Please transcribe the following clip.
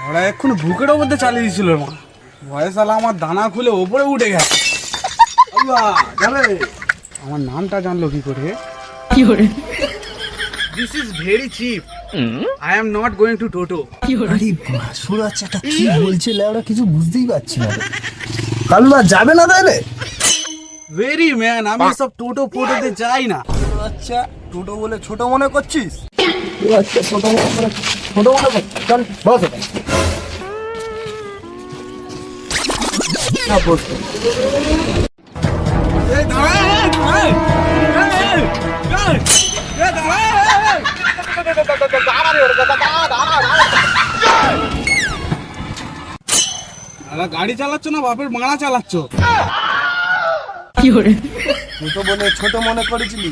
ওরা এক্ষুনি বুকের ওপর দিয়ে চালিয়ে দিয়েছিল মা, ভয়ে শালা আমার দানা খুলে ওপরে উঠে গেছে। আল্লাহ, যাবে আমার নামটা জানলো কি করে? This is very cheap, I am not going to টোটো। আরে বাসুর বাচ্চাটা কি বলছে লেওরা, কিছু বুঝতেই পারছি না। কালুদা যাবে না তাইলে? ভেরি ম্যান, আমি সব টোটো ফোটোতে যাই না। আচ্ছা টোটো বলে ছোট মনে করছিস? আচ্ছা ছোট মনে কর, চল বস এখানে। না বস। এই দাঁড়া, এই, এই, এই, এই, দাঁড়া, দাদা গাড়ি চালাচ্ছ না বাপের মারা চালাচ্ছ? ছোট বলে ছোট মনে করেছিলি?